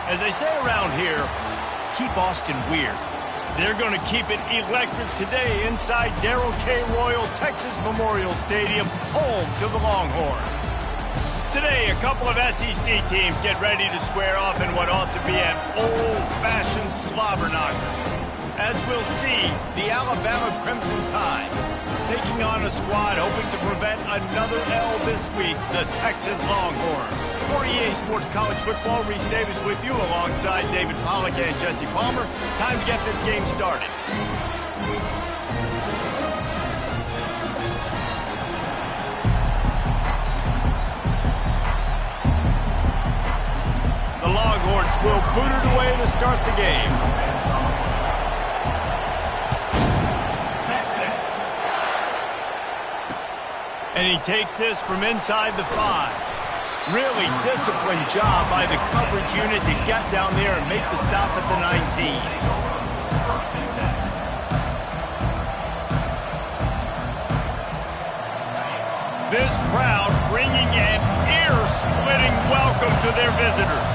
As they say around here, keep Austin weird. They're going to keep it electric today inside Darrell K. Royal Texas Memorial Stadium, home to the Longhorns. Today, a couple of SEC teams get ready to square off in what ought to be an old-fashioned slobber knocker. As we'll see, the Alabama Crimson Tide taking on a squad hoping to prevent another L this week, the Texas Longhorns. For EA Sports College Football, Reese Davis with you alongside David Pollack and Jesse Palmer. Time to get this game started. The Longhorns will boot it away to start the game. And he takes this from inside the 5. Really disciplined job by the coverage unit to get down there and make the stop at the 19. This crowd bringing an ear-splitting welcome to their visitors.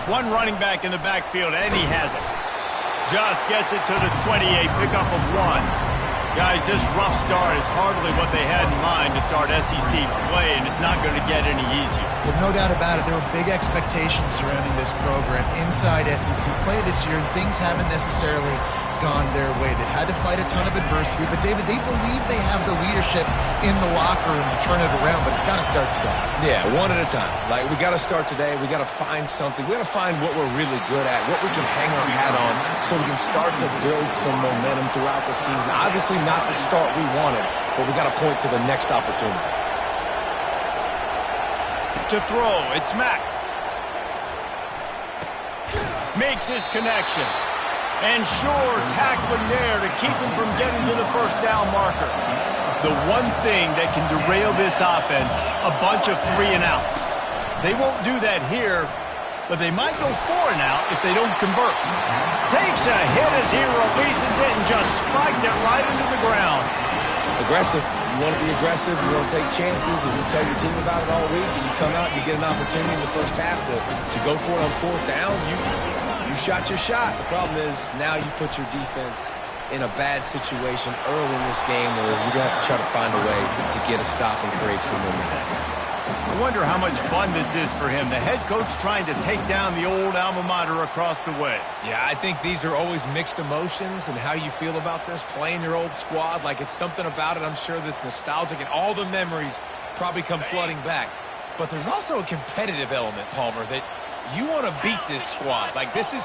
One running back in the backfield, and he has it. Just gets it to the 28, pickup of 1. Guys, this rough start is hardly what they had in mind to start SEC play, and it's not going to get any easier. Well, no doubt about it. There were big expectations surrounding this program inside SEC play this year, and things haven't necessarily gone their way. They've had to fight a ton of adversity, but, David, they believe they have the leadership in the locker room to turn it around, but it's got to start today. Yeah, one at a time. Like, we got to start today. We got to find something. We got to find what we're really good at, what we can hang our hat on, so we can start to build some momentum throughout the season. Obviously, not the start we wanted, but we got to point to the next opportunity. To throw, it's Mack. Makes his connection. And sure, tackling there to keep him from getting to the first down marker. The one thing that can derail this offense, a bunch of 3-and-outs. They won't do that here, but they might go 4-and-out if they don't convert. Takes a hit as he releases it and just spiked it right into the ground. Aggressive. You want to be aggressive. You want to take chances, and you tell your team about it all week, and you come out and you get an opportunity in the first half to go for it on 4th down. You shot your shot. The problem is now you put your defense in a bad situation early in this game where you're going to have to try to find a way to get a stop and create some momentum. I wonder how much fun this is for him. The head coach trying to take down the old alma mater across the way. Yeah, I think these are always mixed emotions and how you feel about this, playing your old squad. Like, it's something about it, I'm sure, that's nostalgic, and all the memories probably come flooding back. But there's also a competitive element, Palmer, that you want to beat this squad. Like, this is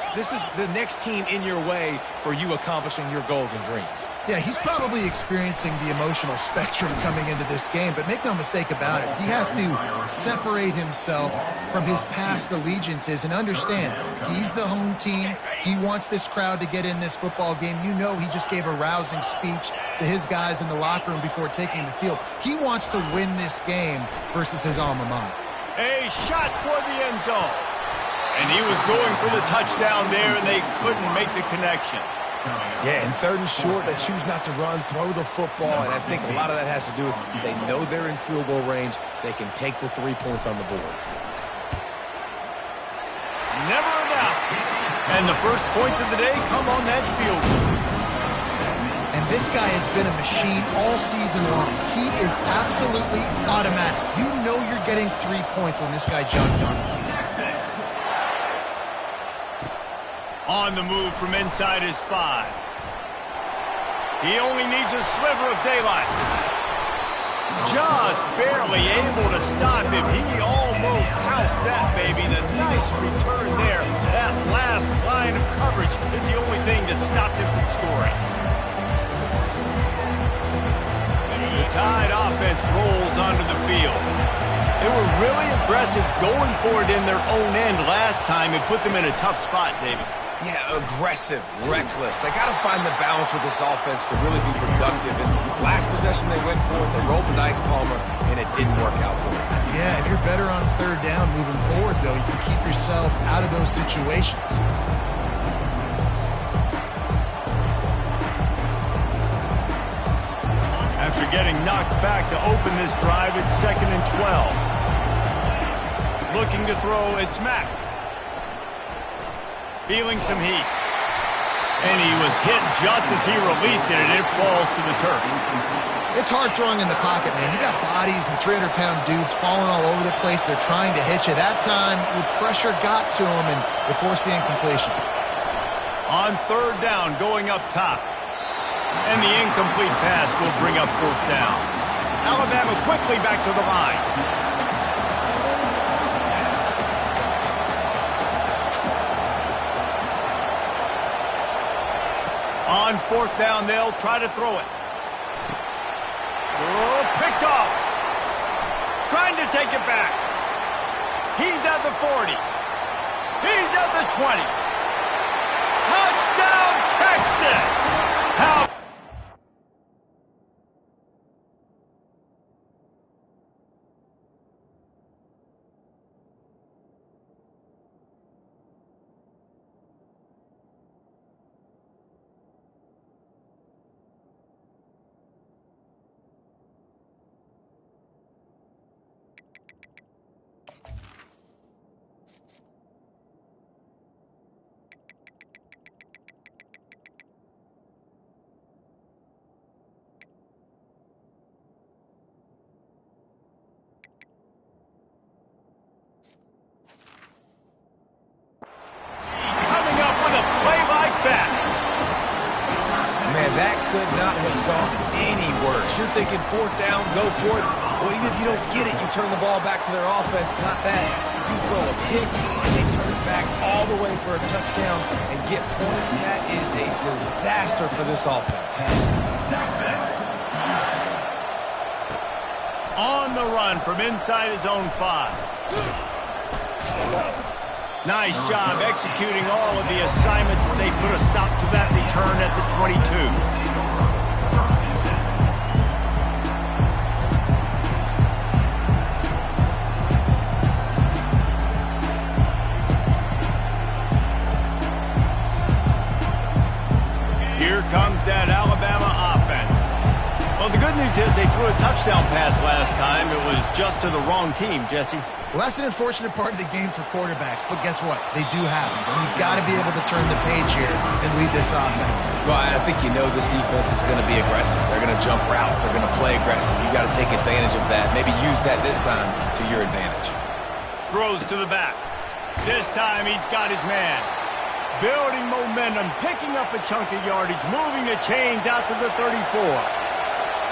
the next team in your way for you accomplishing your goals and dreams. Yeah, he's probably experiencing the emotional spectrum coming into this game, but make no mistake about it. He has to separate himself from his past allegiances and understand he's the home team. He wants this crowd to get in this football game. You know, he just gave a rousing speech to his guys in the locker room before taking the field. He wants to win this game versus his alma mater. A shot toward the end zone. And he was going for the touchdown there, and they couldn't make the connection. Yeah, and 3rd and short, they choose not to run, throw the football, and I think a lot of that has to do with they know they're in field goal range. They can take the 3 points on the board. Never a doubt. And the first points of the day come on that field goal. And this guy has been a machine all season long. He is absolutely automatic. You know you're getting 3 points when this guy jogs on the field. On the move from inside his 5. He only needs a sliver of daylight. Just barely able to stop him. He almost housed that baby. The nice return there. That last line of coverage is the only thing that stopped him from scoring. The Tide offense rolls onto the field. They were really aggressive going for it in their own end last time. It put them in a tough spot, David. Yeah, aggressive, reckless. They got to find the balance with this offense to really be productive. And last possession they went for it. They rolled the dice, Palmer, and it didn't work out for them. Yeah, if you're better on 3rd down moving forward, though, you can keep yourself out of those situations. After getting knocked back to open this drive, it's 2nd and 12. Looking to throw, it's Mack. feeling some heat. And he was hit just as he released it, and it falls to the turf. It's hard throwing in the pocket, man. You got bodies and 300-pound dudes falling all over the place. They're trying to hit you. That time, the pressure got to him, and it forced the incompletion. On third down, going up top. And the incomplete pass will bring up fourth down. Alabama quickly back to the line. On fourth down, they'll try to throw it. Oh, picked off. Trying to take it back. He's at the 40. He's at the 20. Touchdown, Texas! How... That could not have gone any worse. You're thinking fourth down, go for it. Well, even if you don't get it, you turn the ball back to their offense. Not that. You throw a pick, and they turn it back all the way for a touchdown and get points. That is a disaster for this offense. On the run from inside his own 5. Nice job executing all of the assignments as they put a stop to that return at the 22. Here comes that Alabama offense. Well, the good news is they threw a touchdown pass last time. It was just to the wrong team, Jesse. Well, that's an unfortunate part of the game for quarterbacks, but guess what? They do happen, so you've got to be able to turn the page here and lead this offense. Well, I think you know this defense is going to be aggressive. They're going to jump routes. They're going to play aggressive. You've got to take advantage of that. Maybe use that this time to your advantage. Throws to the back. This time he's got his man. Building momentum, picking up a chunk of yardage, moving the chains out to the 34.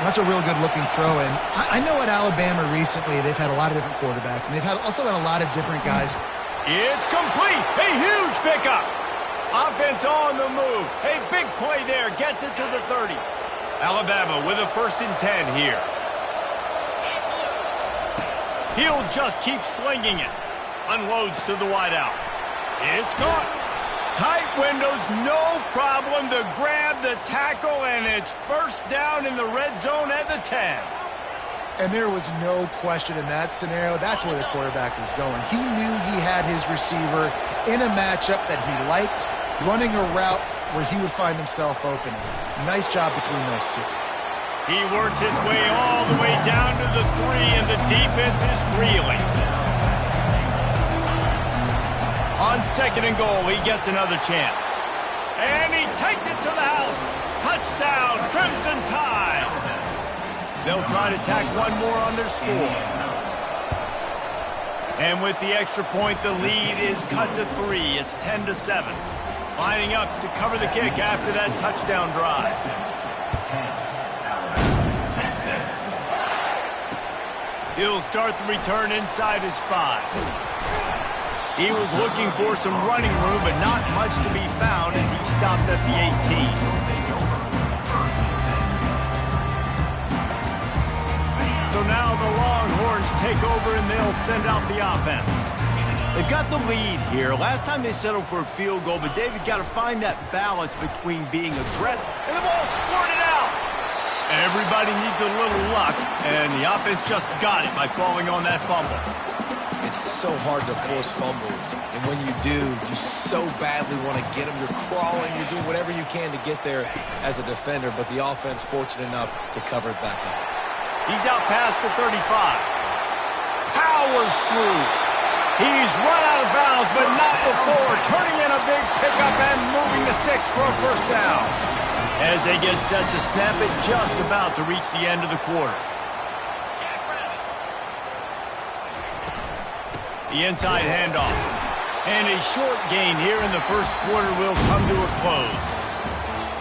That's a real good-looking throw, and I know at Alabama recently they've had a lot of different quarterbacks, and they've also had a lot of different guys. It's complete. A huge pickup. Offense on the move. A big play there. Gets it to the 30. Alabama with a 1st and 10 here. He'll just keep slinging it. Unloads to the wideout. It's caught. Tight windows, no problem to grab the tackle, and it's 1st down in the red zone at the 10. And there was no question in that scenario. That's where the quarterback was going. He knew he had his receiver in a matchup that he liked, running a route where he would find himself open. Nice job between those two. He works his way all the way down to the 3, and the defense is reeling. On 2nd and goal, he gets another chance. And he takes it to the house. Touchdown, Crimson Tide. They'll try to tack one more on their score. And with the extra point, the lead is cut to 3. It's 10-7. Lining up to cover the kick after that touchdown drive. He'll start the return inside his 5. He was looking for some running room, but not much to be found as he stopped at the 18. So now the Longhorns take over and they'll send out the offense. They've got the lead here. Last time they settled for a field goal, but David got to find that balance between being a threat and the ball squirted out. Everybody needs a little luck, and the offense just got it by falling on that fumble. It's so hard to force fumbles, and when you do, you so badly want to get them. You're crawling, you're doing whatever you can to get there as a defender, but the offense fortunate enough to cover it back up. He's out past the 35. Powers through. He's run out of bounds, but not before turning in a big pickup and moving the sticks for a first down. As they get set to snap it, just about to reach the end of the quarter. The inside handoff. And a short gain here in the first quarter will come to a close.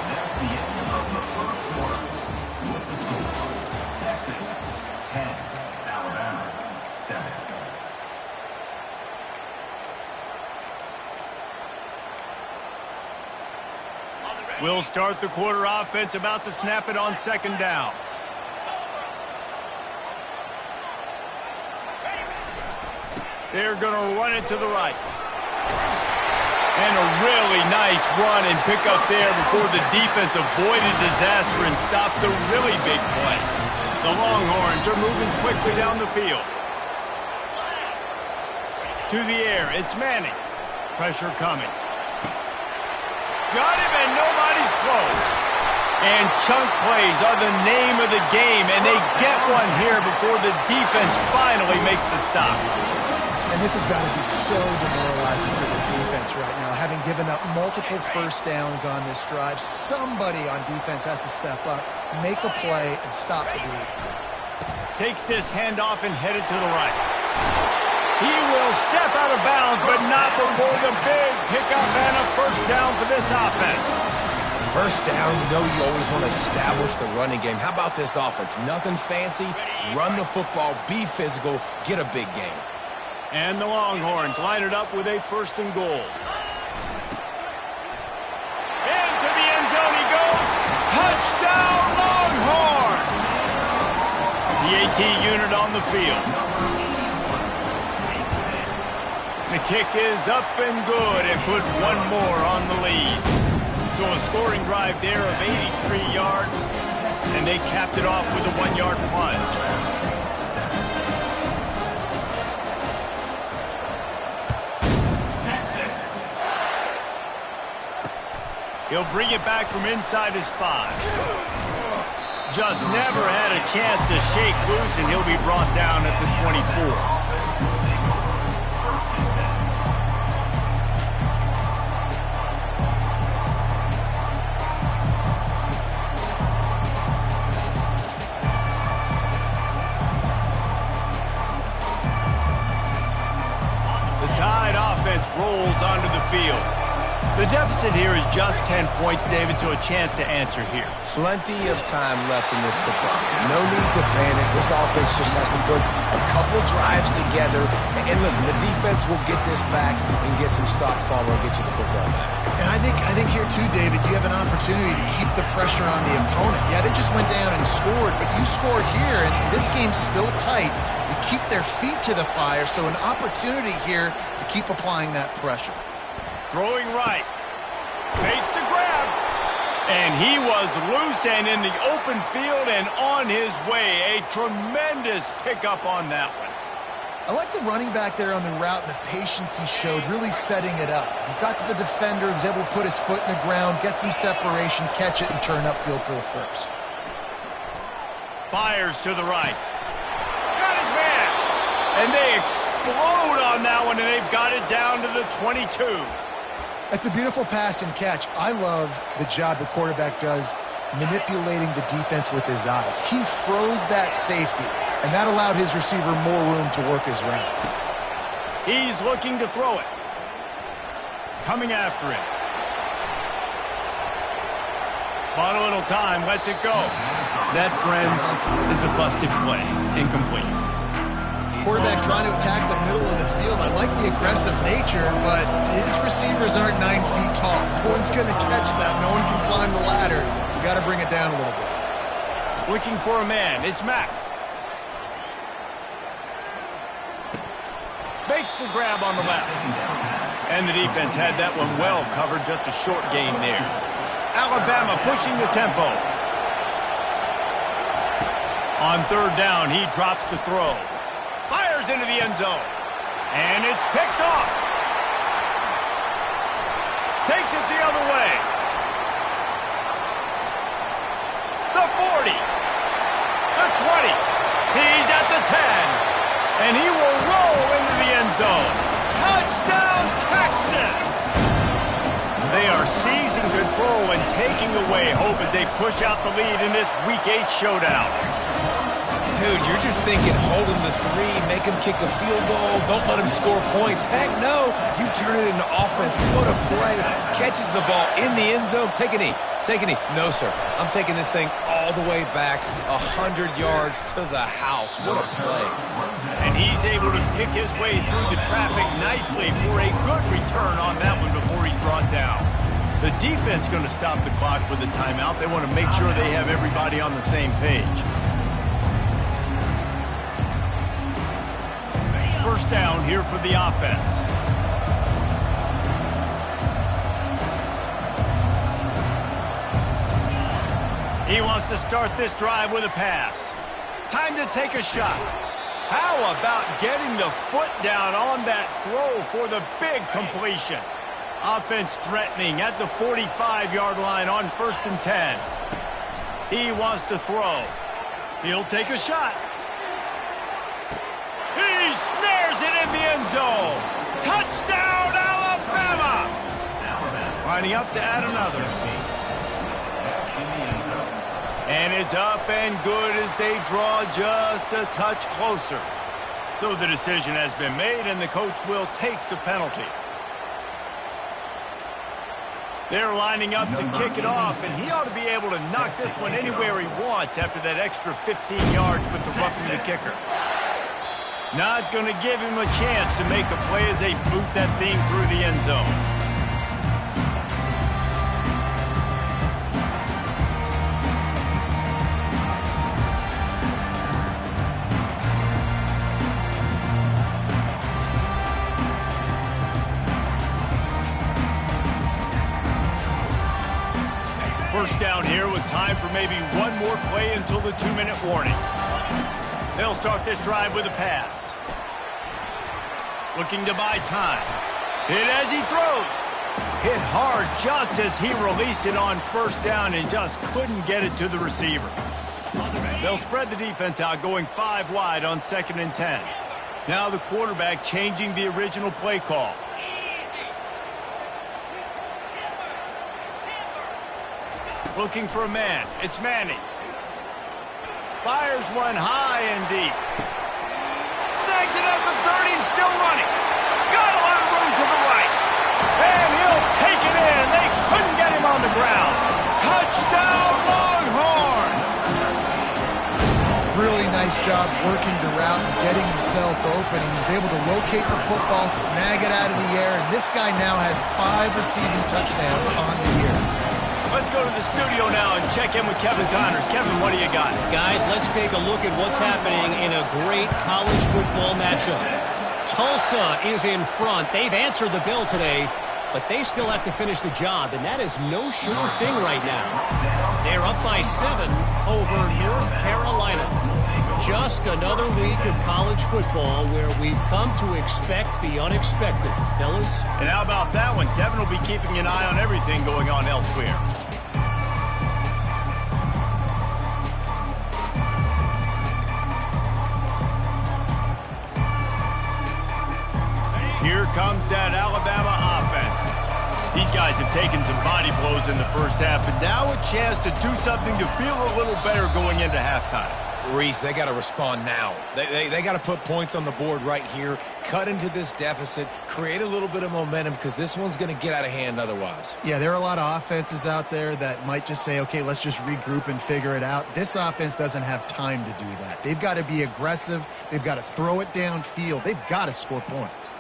That's the end of the first quarter. Texas 10, Alabama 7. We'll start the quarter offense, about to snap it on second down. They're going to run it to the right. And a really nice run and pick up there before the defense avoided disaster and stopped the really big play. The Longhorns are moving quickly down the field. To the air, it's Manning. Pressure coming. Got him, and nobody's close. And chunk plays are the name of the game, and they get one here before the defense finally makes the stop. And this has got to be so demoralizing for this defense right now. Having given up multiple first downs on this drive, somebody on defense has to step up, make a play, and stop the bleed. Takes this handoff and headed to the right. He will step out of bounds, but not before the big pickup and a first down for this offense. First down, you know you always want to establish the running game. How about this offense? Nothing fancy. Run the football, be physical, get a big gain. And the Longhorns line it up with a first and goal. Into the end zone he goes. Touchdown, Longhorns! The AT unit on the field. The kick is up and good and put one more on the lead. So a scoring drive there of 83 yards, and they capped it off with a 1-yard plunge. Texas. He'll bring it back from inside his 5. Just never had a chance to shake loose, and he'll be brought down at the 24. Rolls onto the field. The deficit here is just 10 points, David, so a chance to answer here. Plenty of time left in this football. No need to panic. This offense just has to put a couple drives together. And listen, the defense will get this back and get some stops following and get you the football back. And I think here too, David, you have an opportunity to keep the pressure on the opponent. Yeah, they just went down and scored, but you scored here, and this game's still tight. You keep their feet to the fire, so an opportunity here to keep applying that pressure. Throwing right. Fakes the grab. And he was loose and in the open field and on his way. A tremendous pickup on that one. I like the running back there on the route and the patience he showed, really setting it up. He got to the defender, was able to put his foot in the ground, get some separation, catch it, and turn upfield for the first. Fires to the right. Got his man. And they explode on that one, and they've got it down to the 22. That's a beautiful pass and catch. I love the job the quarterback does manipulating the defense with his eyes. He froze that safety, and that allowed his receiver more room to work his route. He's looking to throw it. Coming after him. Bought a little time, lets it go. That, friends, is a busted play. Incomplete. Quarterback trying to attack the middle of the field. I like the aggressive nature, but his receivers aren't 9 feet tall. No one's going to catch that. No one can climb the ladder. You got to bring it down a little bit. Looking for a man. It's Mack. Makes the grab on the left. And the defense had that one well covered. Just a short gain there. Alabama pushing the tempo. On third down, he drops to throw. Fires into the end zone. And it's picked off. Takes it the other way. The 40. The 20. He's at the 10. And he will roll into the end zone. control and taking away hope as they push out the lead in this Week 8 showdown. Dude, you're just thinking, hold him to 3, make him kick a field goal, don't let him score points. Heck no, you turn it into offense. What a play. Catches the ball in the end zone. Take a knee. Take a knee. No, sir. I'm taking this thing all the way back 100 yards to the house. What a play. And he's able to pick his way through the traffic nicely for a good return on that one before he's brought down. The defense going to stop the clock with a timeout. They want to make sure they have everybody on the same page. First down here for the offense. He wants to start this drive with a pass. Time to take a shot. How about getting the foot down on that throw for the big completion? Offense threatening at the 45-yard line on 1st and 10. He wants to throw. He'll take a shot. He snares it in the end zone. Touchdown, Alabama! Lining up to add another. And it's up and good as they draw just a touch closer. So the decision has been made, and the coach will take the penalty. They're lining up to kick it off, and he ought to be able to knock this one anywhere he wants after that extra 15 yards with the roughing the kicker. Not going to give him a chance to make a play as they boot that thing through the end zone. First down here with time for maybe one more play until the 2-minute warning. They'll start this drive with a pass. Looking to buy time. Hit as he throws. Hit hard just as he released it on first down and just couldn't get it to the receiver. They'll spread the defense out, going 5 wide on 2nd and 10. Now the quarterback changing the original play call. Looking for a man. It's Manning. Fires one high and deep. Snags it at the 30 and still running. Got a lot of room to the right. And he'll take it in. They couldn't get him on the ground. Touchdown, Longhorn! Really nice job working the route and getting himself open. He was able to locate the football, snag it out of the air, and this guy now has 5 receiving touchdowns on the year. Let's go to the studio now and check in with Kevin Connors. Kevin, what do you got? Guys, let's take a look at what's happening in a great college football matchup. Tulsa is in front. They've answered the bell today, but they still have to finish the job, and that is no sure thing right now. They're up by 7 over North Carolina. Just another week of college football where we've come to expect the unexpected, fellas. And how about that one? Kevin will be keeping an eye on everything going on elsewhere. Here comes that Alabama offense. These guys have taken some body blows in the first half, but now a chance to do something to feel a little better going into halftime. Reese, they got to respond now. They got to put points on the board right here, cut into this deficit, create a little bit of momentum because this one's going to get out of hand otherwise. Yeah, there are a lot of offenses out there that might just say, okay, let's just regroup and figure it out. This offense doesn't have time to do that. They've got to be aggressive. They've got to throw it downfield. They've got to score points.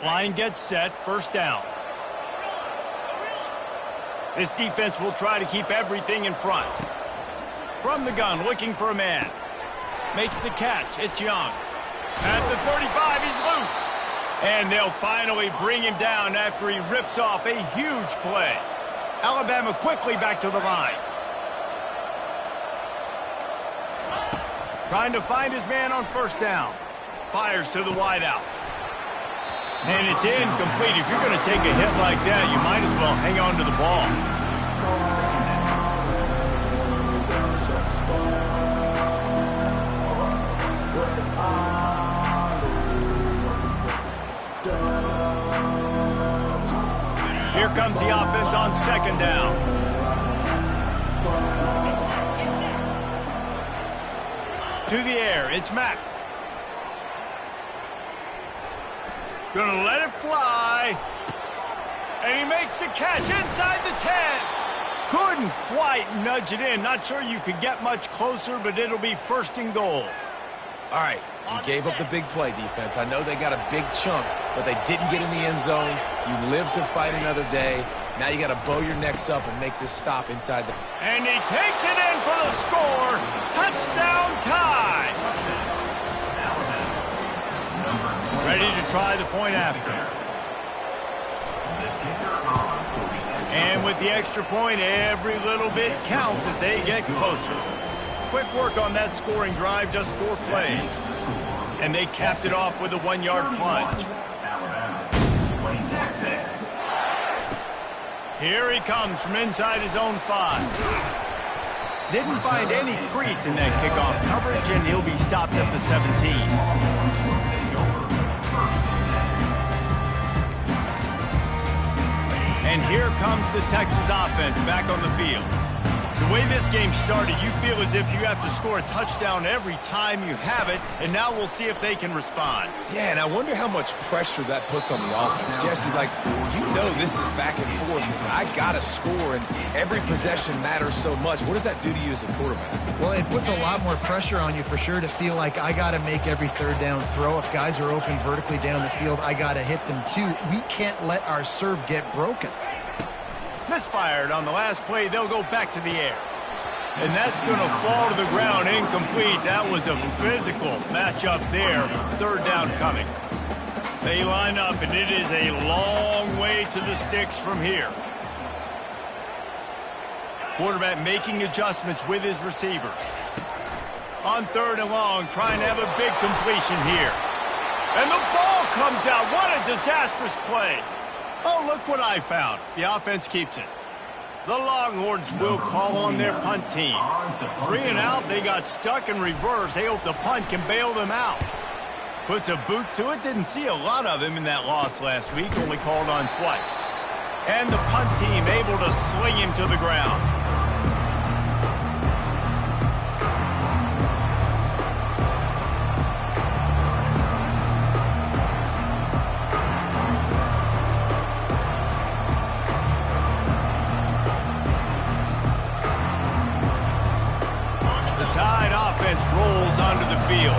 Line gets set, first down. This defense will try to keep everything in front. From the gun, looking for a man. Makes the catch. It's Young. At the 35, he's loose. And they'll finally bring him down after he rips off a huge play. Alabama quickly back to the line. Trying to find his man on first down. Fires to the wideout. And it's incomplete. If you're going to take a hit like that, you might as well hang on to the ball. Here comes the offense on second down. To the air, it's Mack. Gonna let it fly. And he makes the catch inside the 10. Couldn't quite nudge it in. Not sure you could get much closer, but it'll be first and goal. All right, you gave up the big play, defense. I know they got a big chunk, but they didn't get in the end zone. You live to fight another day. Now you got to bow your necks up and make this stop inside the... And he takes it in for the score. Touchdown tie. Ready to try the point after. And with the extra point, every little bit counts as they get closer. Quick work on that scoring drive, just 4 plays. And they capped it off with a 1-yard plunge. Here he comes from inside his own 5. Didn't find any crease in that kickoff coverage, and he'll be stopped at the 17. And here comes the Texas offense back on the field. The way this game started, you feel as if you have to score a touchdown every time you have it, and now we'll see if they can respond. Yeah, and I wonder how much pressure that puts on the offense. Jesse, like, you know this is back and forth. I got to score, and every possession matters so much. What does that do to you as a quarterback? Well, it puts a lot more pressure on you for sure to feel like I got to make every third down throw. If guys are open vertically down the field, I got to hit them too. We can't let our serve get broken. Misfired on the last play. They'll go back to the air. And that's going to fall to the ground incomplete. That was a physical matchup there. Third down coming. They line up, and it is a long way to the sticks from here. Quarterback making adjustments with his receivers. On third and long, trying to have a big completion here. And the ball comes out. What a disastrous play. Oh, look what I found. The offense keeps it. The Longhorns will call on their punt team. 3 and out, they got stuck in reverse. They hope the punt can bail them out. Puts a boot to it. Didn't see a lot of him in that loss last week. Only called on twice. And the punt team able to sling him to the ground. Rolls onto the field.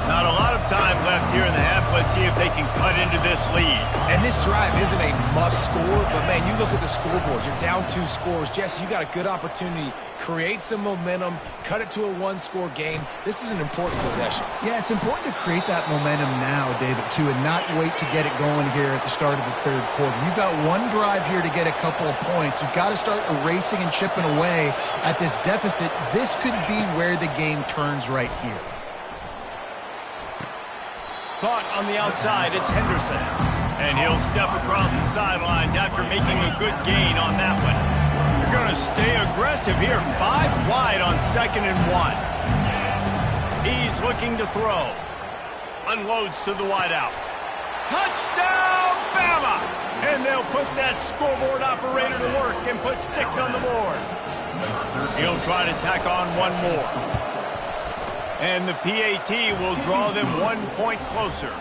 Not a lot of time left here in the half. Let's see if they can cut into this lead. And this drive isn't a must score, but man, you look at the scoreboard. You're down 2 scores. Jesse, you got a good opportunity. Create some momentum. Cut it to a 1-score game. This is an important possession. Yeah, it's important to create that momentum now, David, too, and not wait to get it going here at the start of the third quarter. You've got one drive here to get a couple of points. You've got to start erasing and chipping away at this deficit. This could be where the game turns right here. Caught on the outside, it's Henderson. And he'll step across the sidelines after making a good gain on that one. They're going to stay aggressive here. 5 wide on 2nd and 1. He's looking to throw. Unloads to the wideout. Touchdown, Bama! And they'll put that scoreboard operator to work and put 6 on the board. He'll try to tack on 1 more. And the PAT will draw them 1 point closer.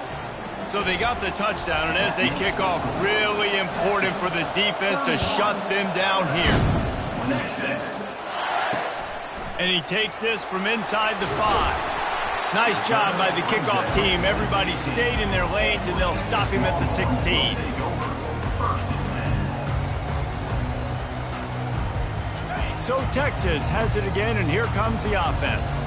So they got the touchdown, and as they kick off, really important for the defense to shut them down here. And he takes this from inside the 5. Nice job by the kickoff team. Everybody stayed in their lanes, and they'll stop him at the 16. So Texas has it again, and here comes the offense.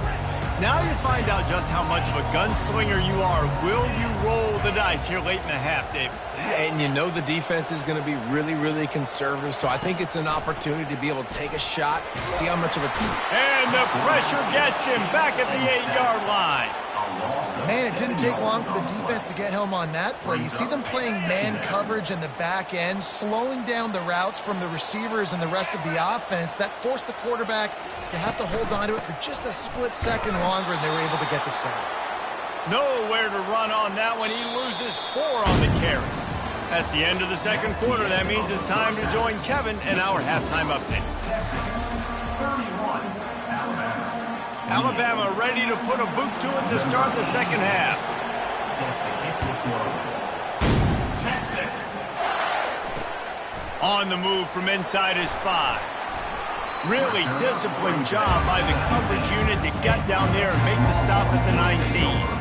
Now you find out just how much of a gunslinger you are. Will you roll the dice here late in the half, David? And you know the defense is going to be really, really conservative, so I think it's an opportunity to be able to take a shot, see how much of a... And the pressure gets him back at the 8-yard line. Man, it didn't take long for the defense to get home on that play. You see them playing man coverage in the back end, slowing down the routes from the receivers and the rest of the offense. That forced the quarterback to have to hold on to it for just a split second longer, and they were able to get the sack. Nowhere to run on that one. He loses 4 on the carry. That's the end of the second quarter. That means it's time to join Kevin in our halftime update. Alabama ready to put a boot to it to start the second half. On the move from inside his 5. Really disciplined job by the coverage unit to get down there and make the stop at the 19.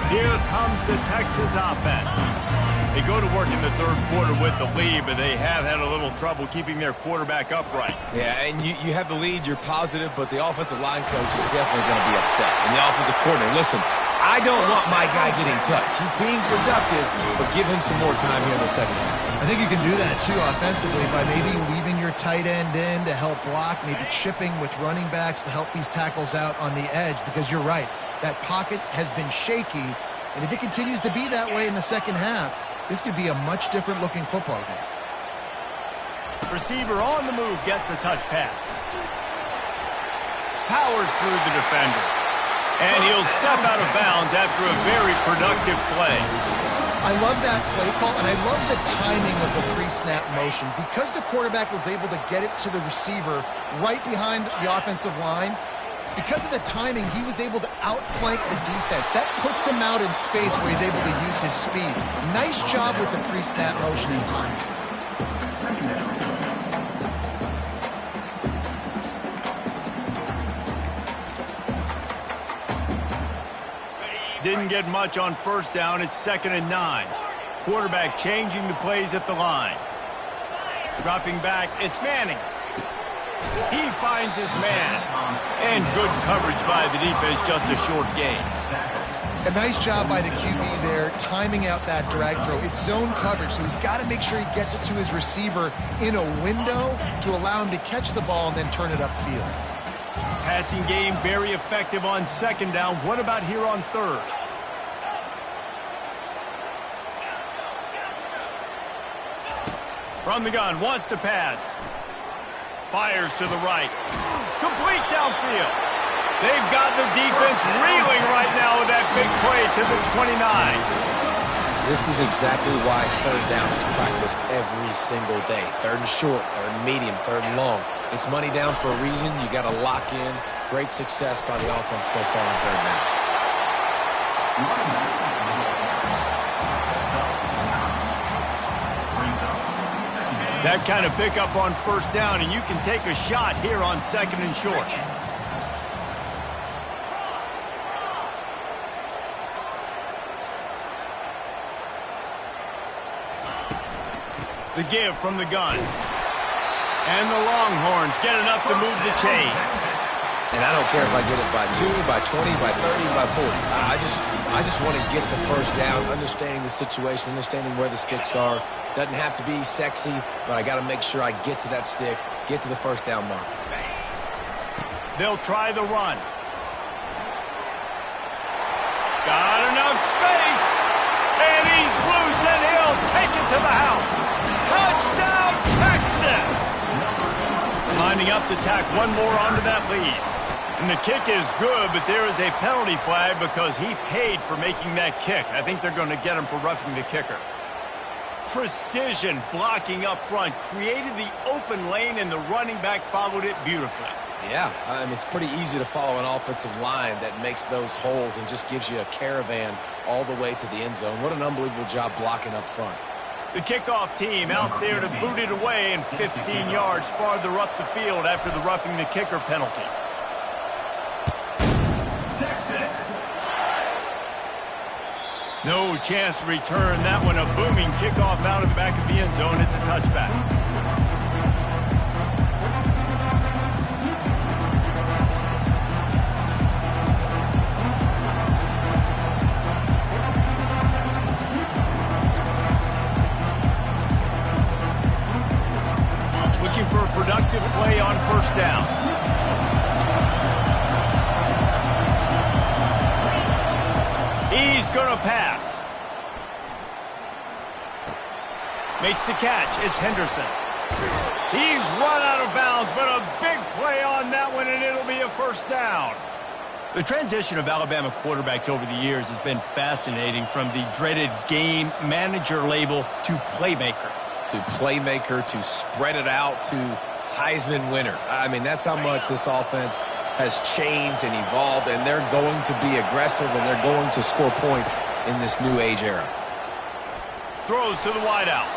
Here comes the Texas offense. They go to work in the third quarter with the lead, but they have had a little trouble keeping their quarterback upright. Yeah, and you have the lead, you're positive, but the offensive line coach is definitely going to be upset. And the offensive coordinator, listen, I don't want my guy getting touched. He's being productive, but give him some more time here in the second half. I think you can do that, too, offensively, by maybe leaving your tight end in to help block, maybe chipping with running backs to help these tackles out on the edge, because you're right. That pocket has been shaky, and if it continues to be that way in the second half, this could be a much different-looking football game. Receiver on the move gets the touch pass. Powers through the defender. And he'll step out of bounds after a very productive play. I love that play call, and I love the timing of the pre-snap motion. Because the quarterback was able to get it to the receiver right behind the offensive line, because of the timing, he was able to outflank the defense. That puts him out in space where he's able to use his speed. Nice job with the pre-snap motion and timing. Didn't get much on first down. It's 2nd and 9. Quarterback changing the plays at the line. Dropping back, it's Manning. He finds his man. And good coverage by the defense, just a short gain. A nice job by the QB there, timing out that drag throw. It's zone coverage, so he's got to make sure he gets it to his receiver in a window to allow him to catch the ball and then turn it upfield. Passing game very effective on 2nd down. What about here on 3rd? From the gun, wants to pass. Fires to the right. Complete downfield. They've got the defense reeling right now with that big play to the 29. This is exactly why 3rd down is practiced every single day. 3rd and short, 3rd and medium, 3rd and long. It's money down for a reason. You got to lock in. Great success by the offense so far on 3rd down. That kind of pickup on 1st down, and you can take a shot here on 2nd and short. The give from the gun. And the Longhorns get enough to move the chains. And I don't care if I get it by 2, by 20, by 30, by 40. I just want to get the first down, understanding the situation, understanding where the sticks are. Doesn't have to be sexy, but I got to make sure I get to that stick, get to the first down mark. They'll try the run. Got enough space. And he's loose, and he'll take it to the house. Touchdown, Texas! Lining up to tack one more onto that lead. And the kick is good, but there is a penalty flag because he paid for making that kick. I think they're going to get him for roughing the kicker. Precision blocking up front, created the open lane, and the running back followed it beautifully. Yeah, it's pretty easy to follow an offensive line that makes those holes and just gives you a caravan all the way to the end zone. What an unbelievable job blocking up front. The kickoff team out there to boot it away and 15 yards farther up the field after the roughing the kicker penalty. Texas. No chance to return that one. A booming kickoff out of the back of the end zone. It's a touchback. Looking for a productive play on 1st down. He's going to pass. Makes the catch. It's Henderson. He's run out of bounds, but a big play on that one, and it'll be a 1st down. The transition of Alabama quarterbacks over the years has been fascinating, from the dreaded game manager label to playmaker. To playmaker, to spread it out, to Heisman winner. I mean, that's how much this offense has changed and evolved, and they're going to be aggressive, and they're going to score points in this new age era. Throws to the wideout.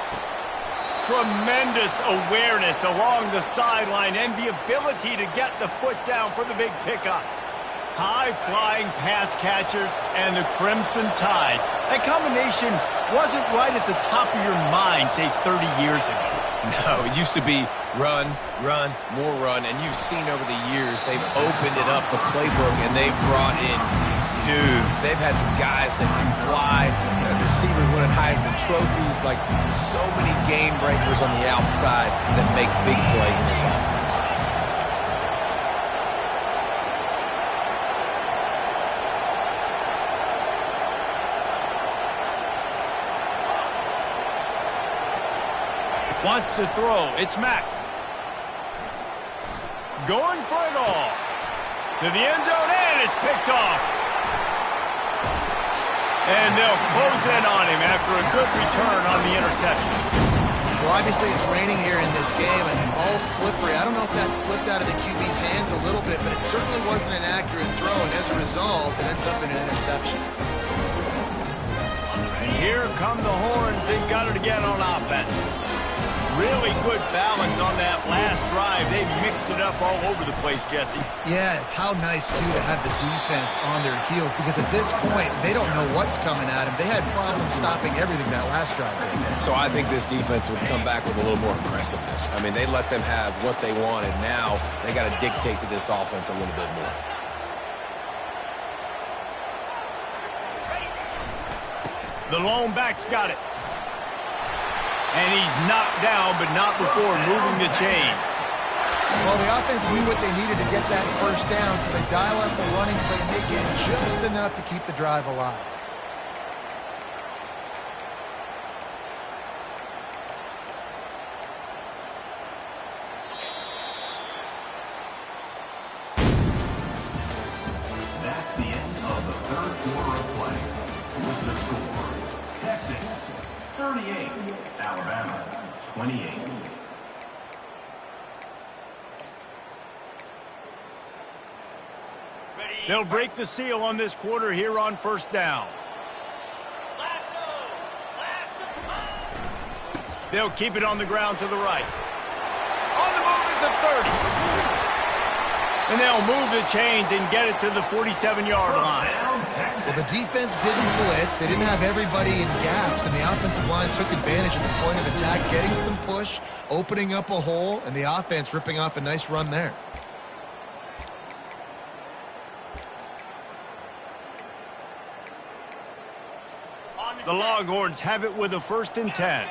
Tremendous awareness along the sideline and the ability to get the foot down for the big pickup. High-flying pass catchers and the Crimson Tide. That combination wasn't right at the top of your mind, say, 30 years ago. No, it used to be run, run, more run, and you've seen over the years they've opened it up, the playbook, and they've brought in dudes. They've had some guys that can fly, receivers winning Heisman trophies, like so many game breakers on the outside that make big plays in this offense. Wants to throw. It's Mack. Going for it all. To the end zone, and it's picked off. And they'll close in on him after a good return on the interception. Well, obviously it's raining here in this game, and all slippery. I don't know if that slipped out of the QB's hands a little bit, but it certainly wasn't an accurate throw, and as a result, it ends up in an interception. And here come the Horns. They've got it again on offense. Really good balance on that last drive. They mixed it up all over the place, Jesse. Yeah, how nice, too, to have the defense on their heels, because at this point, they don't know what's coming at them. They had problems stopping everything that last drive. So I think this defense would come back with a little more aggressiveness. I mean, they let them have what they wanted. Now they got to dictate to this offense a little bit more. The lone back's got it. And he's knocked down, but not before moving the chains. Well, the offense knew what they needed to get that first down, so they dial up the running play and make it just enough to keep the drive alive. That's the end of the third quarter of play. With the score, Texas 38, Alabama 28. They'll break the seal on this quarter here on first down. They'll keep it on the ground to the right. On the move is the 30. And they'll move the chains and get it to the 47-yard line. Well, the defense didn't blitz. They didn't have everybody in gaps, and the offensive line took advantage at the point of attack, getting some push, opening up a hole, and the offense ripping off a nice run there. The Longhorns have it with a 1st and 10.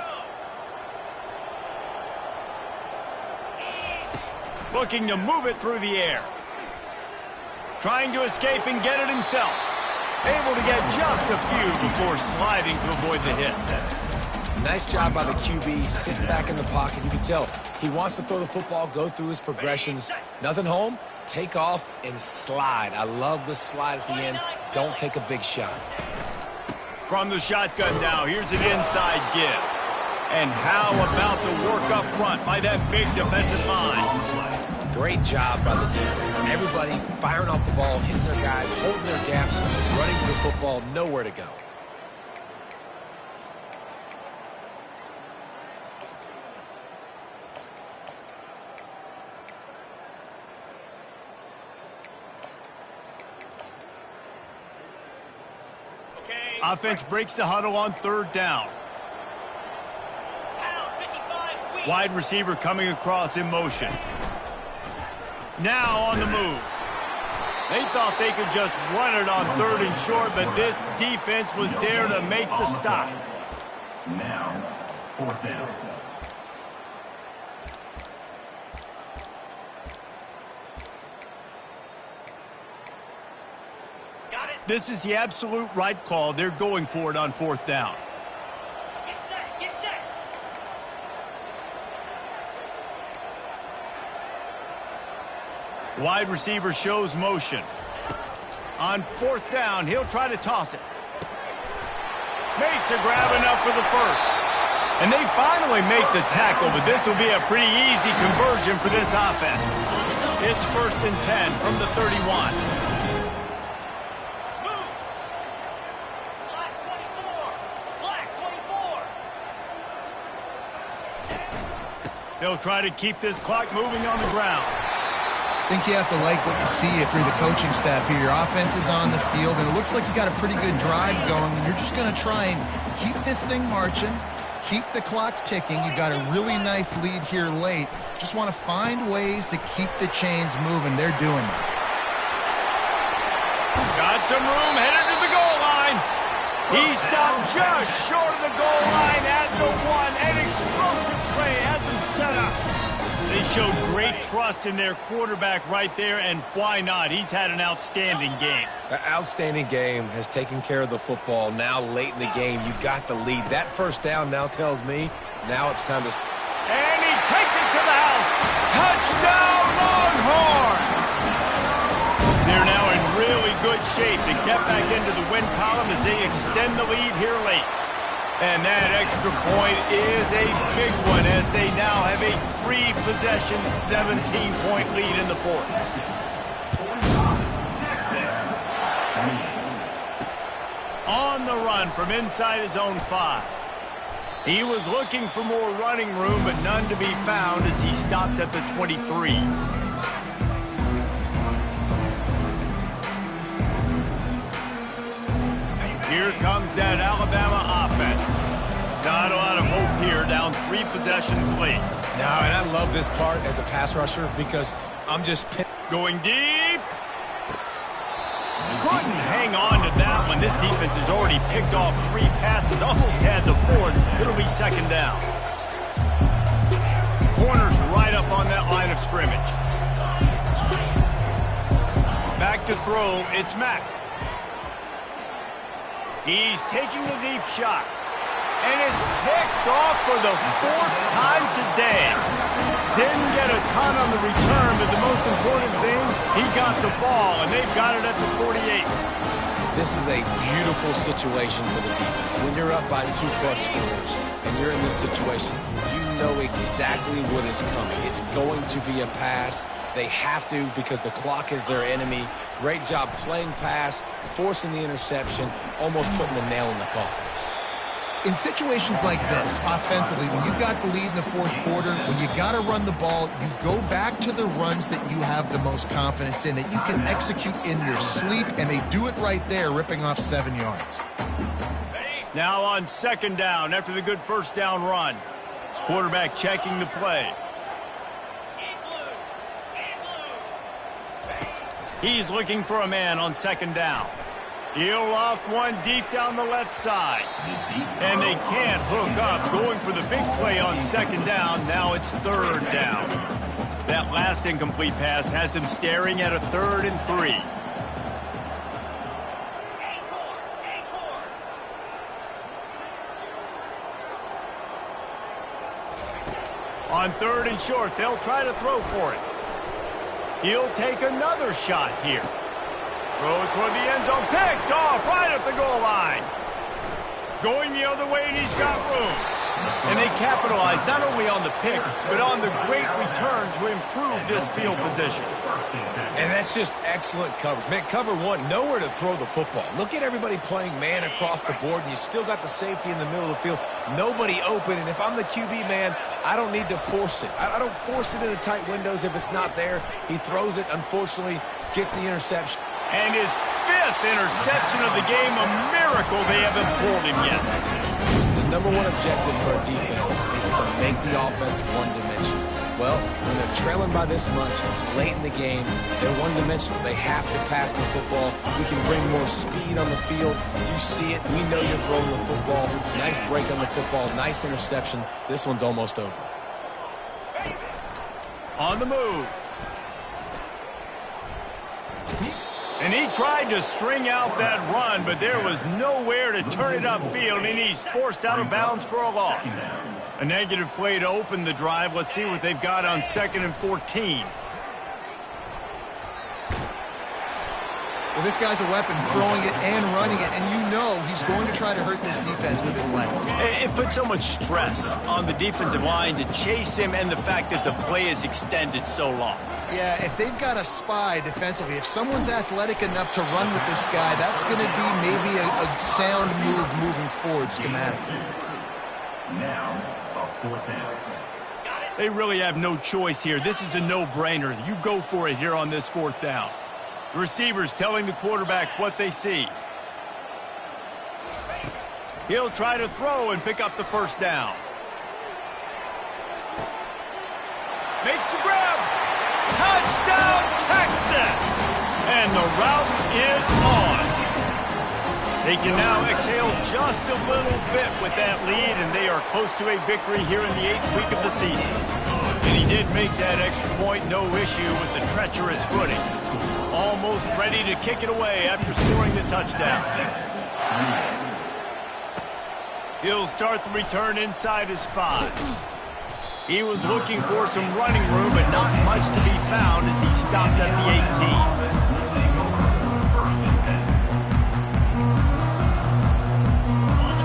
Looking to move it through the air. Trying to escape and get it himself. Able to get just a few before sliding to avoid the hit. Nice job by the QB, sitting back in the pocket. You can tell he wants to throw the football, go through his progressions. Nothing home, take off and slide. I love the slide at the end. Don't take a big shot. From the shotgun now, here's an inside give. And how about the work up front by that big defensive line? Great job by the defense. Everybody firing off the ball, hitting their guys, holding their gaps, running to the football, nowhere to go. Offense breaks the huddle on 3rd down. Wide receiver coming across in motion. Now on the move. They thought they could just run it on 3rd and short, but this defense was there to make the stop. Now, 4th down. This is the absolute right call. They're going for it on 4th down. Get set, get set. Wide receiver shows motion. On 4th down, he'll try to toss it. Makes a grab enough for the first. And they finally make the tackle, but this will be a pretty easy conversion for this offense. It's 1st and 10 from the 31. Moves. Flag 24. Flag 24. They'll try to keep this clock moving on the ground. I think you have to like what you see if you're the coaching staff here. Your offense is on the field, and it looks like you got a pretty good drive going, and you're just going to try and keep this thing marching, keep the clock ticking. You've got a really nice lead here late. Just want to find ways to keep the chains moving. They're doing that. Got some room, headed to the goal line. He stopped just short of the goal line at the 1. An explosive play has him set up. They showed great trust in their quarterback right there, and why not? He's had an outstanding game. An outstanding game, has taken care of the football. Now late in the game, you got the lead. That first down now tells me now it's time to... And he takes it to the house. Touchdown, Longhorns! They're now in really good shape to get back into the win column as they extend the lead here late. And that extra point is a big one as they now have a 3-possession, 17-point lead in the 4th. On the run from inside his own 5. He was looking for more running room, but none to be found as he stopped at the 23. Here comes that Alabama offense. Not a lot of hope here, down 3 possessions late. No, and I love this part as a pass rusher because I'm just... Going deep. Couldn't hang on to that one. This defense has already picked off 3 passes, almost had the 4th. It'll be 2nd down. Corner's right up on that line of scrimmage. Back to throw, it's Mack. He's taking the deep shot. And it's picked off for the 4th time today. Didn't get a ton on the return, but the most important thing, he got the ball, and they've got it at the 48. This is a beautiful situation for the defense. When you're up by 2+ scores and you're in this situation, you know exactly what is coming. It's going to be a pass. They have to because the clock is their enemy. Great job playing pass, forcing the interception, almost putting the nail in the coffin. In situations like this, offensively, when you've got the lead in the 4th quarter, when you've got to run the ball, you go back to the runs that you have the most confidence in, that you can execute in your sleep, and they do it right there, ripping off 7 yards. Now on 2nd down after the good 1st down run. Quarterback checking the play. He's looking for a man on 2nd down. He'll loft one deep down the left side. And they can't hook up. Going for the big play on 2nd down. Now it's 3rd down. That last incomplete pass has him staring at a 3rd and 3. On 3rd and short, they'll try to throw for it. He'll take another shot here. Throw it toward the end zone. Picked off right at the goal line. Going the other way, and he's got room. And they capitalize not only on the pick, but on the great return to improve this field position. And that's just excellent coverage. Man, cover 1, nowhere to throw the football. Look at everybody playing man across the board, and you still got the safety in the middle of the field. Nobody open, and if I'm the QB, man, I don't need to force it. I don't force it into tight windows if it's not there. He throws it, unfortunately, gets the interception. And his 5th interception of the game, a miracle they haven't pulled him yet. The number 1 objective for a defense is to make the offense one-dimensional. Well, when they're trailing by this much, late in the game, they're one-dimensional. They have to pass the football. We can bring more speed on the field. You see it. We know you're throwing the football. Nice break on the football. Nice interception. This one's almost over. On the move. And he tried to string out that run, but there was nowhere to turn it upfield, and he's forced out of bounds for a loss. A negative play to open the drive. Let's see what they've got on 2nd and 14. Well, this guy's a weapon, throwing it and running it, and you know he's going to try to hurt this defense with his legs. It puts so much stress on the defensive line to chase him and the fact that the play is extended so long. Yeah, if they've got a spy defensively, if someone's athletic enough to run with this guy, that's going to be maybe a sound move moving forward schematically. Now, a fourth down. They really have no choice here. This is a no-brainer. You go for it here on this fourth down. The receivers telling the quarterback what they see. He'll try to throw and pick up the first down. Makes the grab. Touchdown, Texas! And the route is on. They can now exhale just a little bit with that lead, and they are close to a victory here in the 8th week of the season. And he did make that extra point, no issue with the treacherous footing. Almost ready to kick it away after scoring the touchdown. He'll start the return inside his 5. He was looking for some running room, but not much to be found as he stopped at the 18.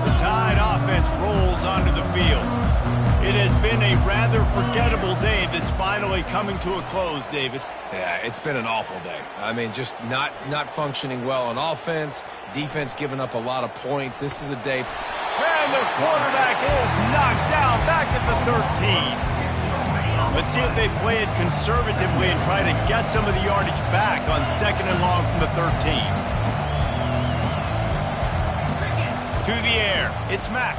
The Tide offense rolls onto the field. It has been a rather forgettable day that's finally coming to a close, David. Yeah, it's been an awful day. I mean, just not functioning well on offense, defense giving up a lot of points. This is a day. And the quarterback is knocked down back at the 13. Let's see if they play it conservatively and try to get some of the yardage back on 2nd and long from the 13. To the air, it's Mack.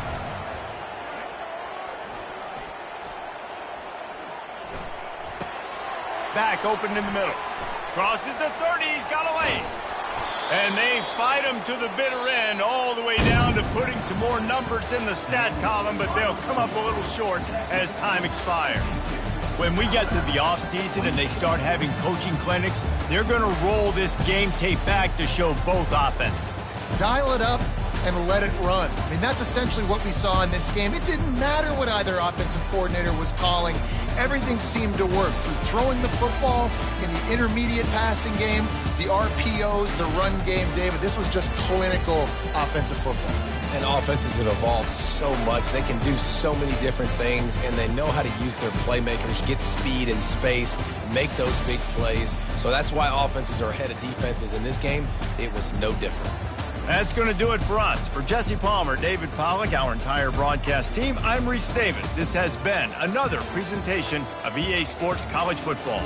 Back open in the middle. Crosses the 30, he's got a lane. And they fight him to the bitter end, all the way down to putting some more numbers in the stat column, but they'll come up a little short as time expires. When we get to the offseason and they start having coaching clinics, they're going to roll this game tape back to show both offenses. Dial it up and let it run. I mean, that's essentially what we saw in this game. It didn't matter what either offensive coordinator was calling. Everything seemed to work through throwing the football in the intermediate passing game, the RPOs, the run game. David, this was just clinical offensive football. And offenses have evolved so much. They can do so many different things, and they know how to use their playmakers, get speed and space, make those big plays. So that's why offenses are ahead of defenses. In this game, it was no different. That's going to do it for us. For Jesse Palmer, David Pollack, our entire broadcast team, I'm Reese Davis. This has been another presentation of EA Sports College Football.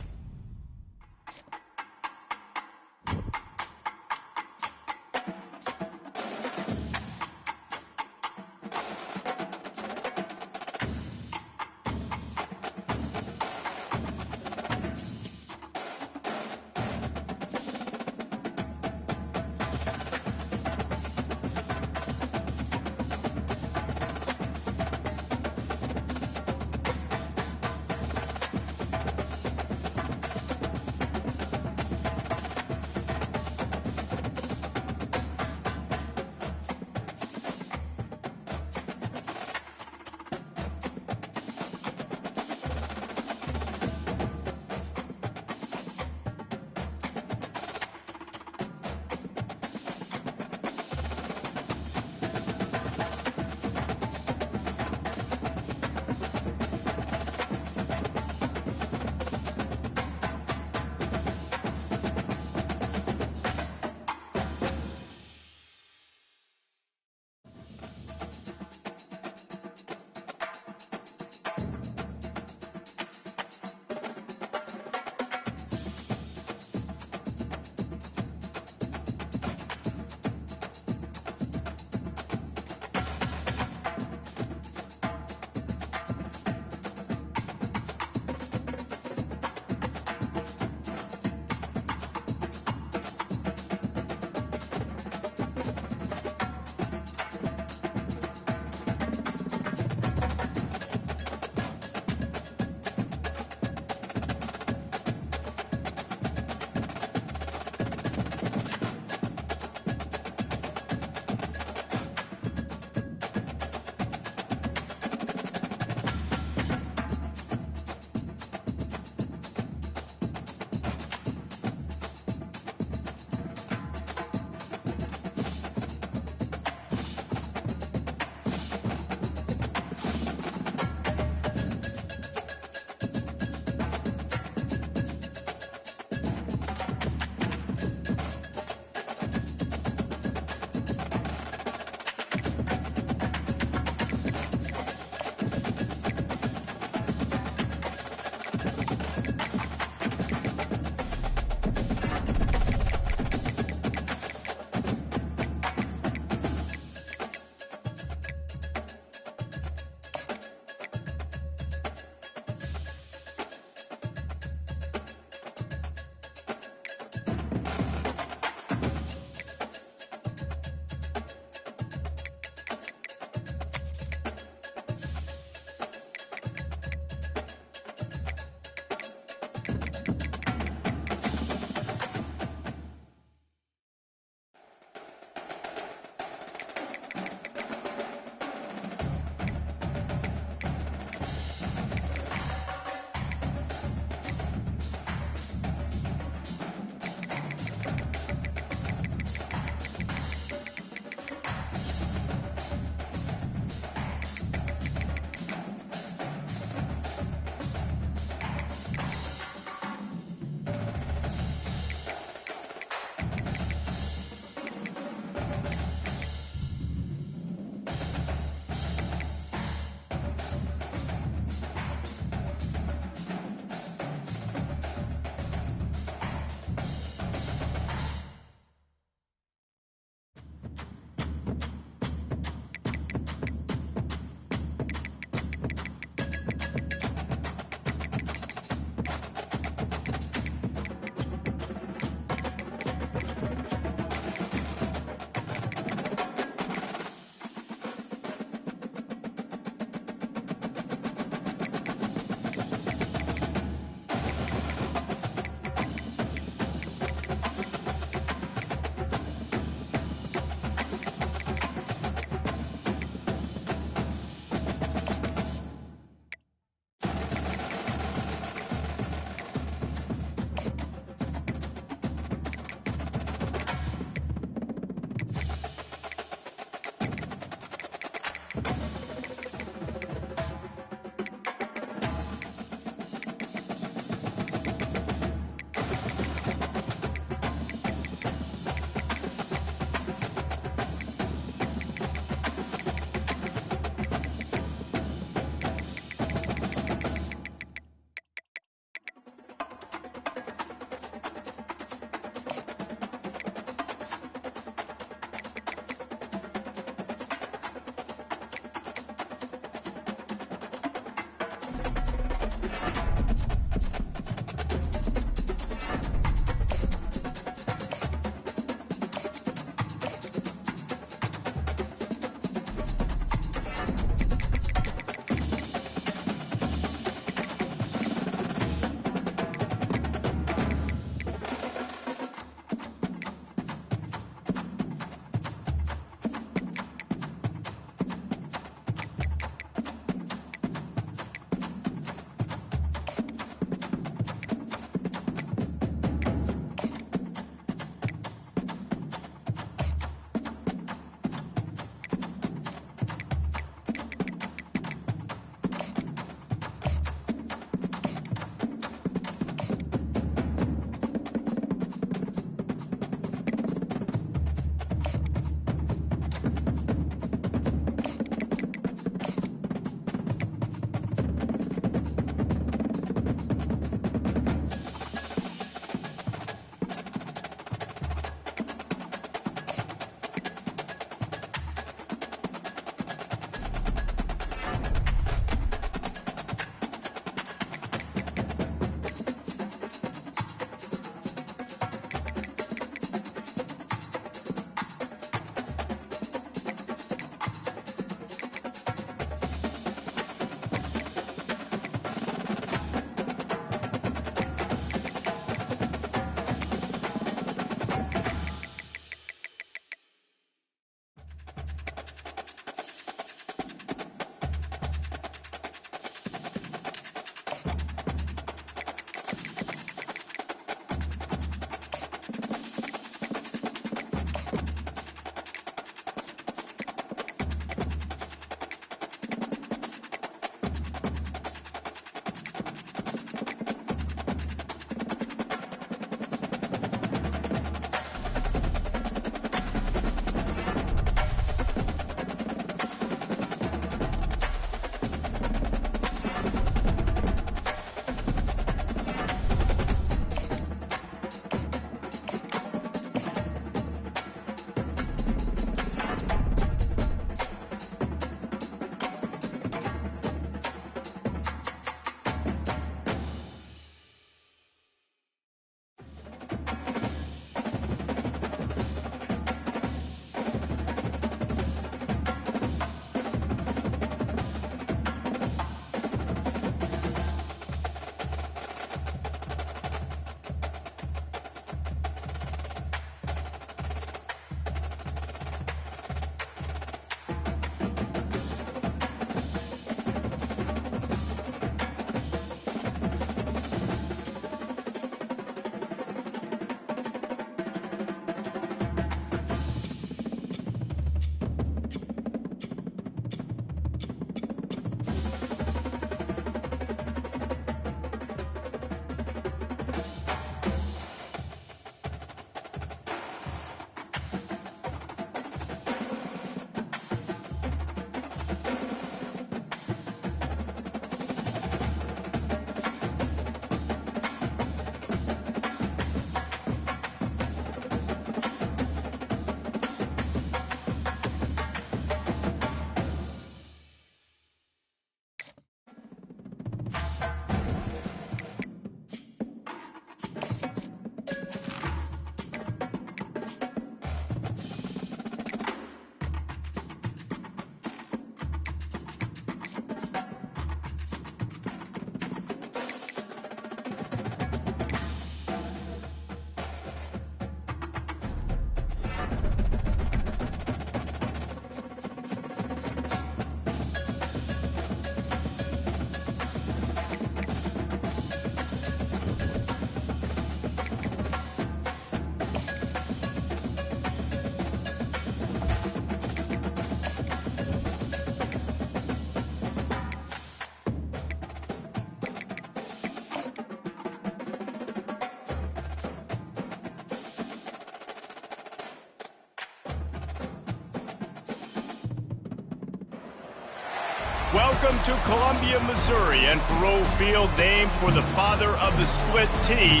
Welcome to Columbia, Missouri, and Faurot Field, named for the father of the split T,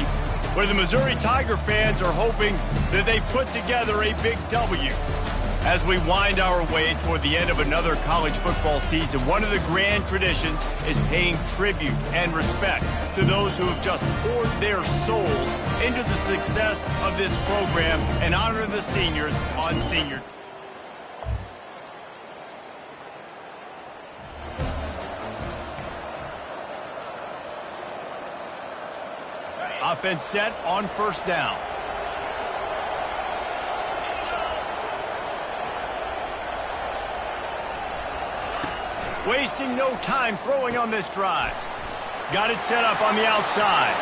where the Missouri Tiger fans are hoping that they put together a big W. As we wind our way toward the end of another college football season, one of the grand traditions is paying tribute and respect to those who have just poured their souls into the success of this program and honor the seniors on Senior. Offense set on first down. Wasting no time throwing on this drive. Got it set up on the outside.